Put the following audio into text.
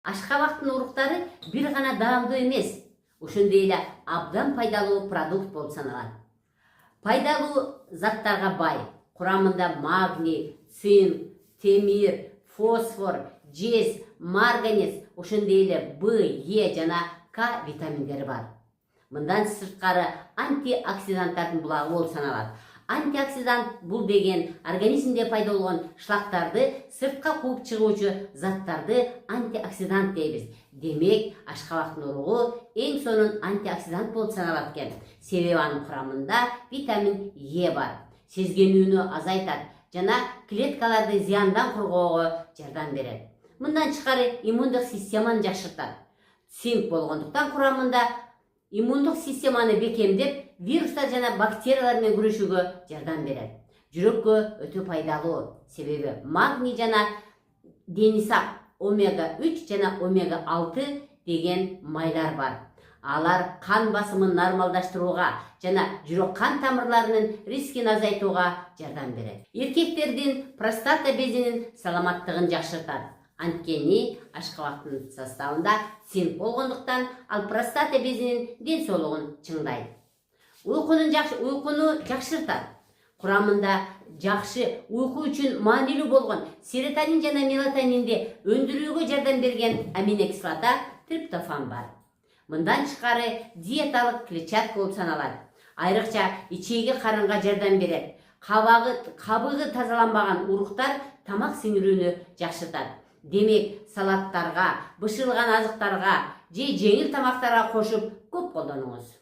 Ашкабактын уруктары бир гана даамдуу эмес, ошондой эле абдан пайдалуу продукт болуп саналат. Пайдалуу заттарга бай, курамында магний, цинк, темир, фосфор, жез, марганец, ошондой эле В, Е жана К витаминдери бар. Мындан сырткары антиоксиданттардын булагы болуп саналат. Антиоксидант бул деген организмде пайда болгон шлактарды сыртка кууп чыгуучу заттарды антиоксидант дейбиз. Демек, ашкабактын уругу эң сонун антиоксидант болуп саналат экен. Себеби анын курамында витамин Е бар. Сезгенүүнү азайтат жана клеткаларды зыяндан коргоого жардам берет. Мындан тышкары иммундук системаны жакшыртат. Цинк болгондуктан курамында иммундук системаны бекемдеп, вирустар жана бактериялар менен күрөшүүгө жардам берет. Жүрөккө өтө пайдалуу. Себеби магний жана дени сак омега 3 жана омега 6 деген майлар бар. Алар кан басымын нормалдаштырууга жана жүрөк кан тамырларынын рискин азайтууга жардам берет. Эркектердин простата безинин саламаттыгын жакшыртат. Анткени ашкабактын составында цинк болгондуктан ал простата безинин ден соолугун чыңдайт. Уйкуну жакшыртат. Курамында жакшы уйку үчүн маанилүү болгон серотонин жана мелатонинди өндүрүүгө жардам берген аминокислота триптофан бар. Мындан тышкары диеталык клетчатка болуп саналат. Айрыкча ичеги карынга жардам берет. Кабыгы тазаланбаган уруктар тамак сиңирүүнү жакшыртат. Демек, салаттарга, бышырылган азыктарга же жеңил тамактарга кошуп көп колдонуңуз.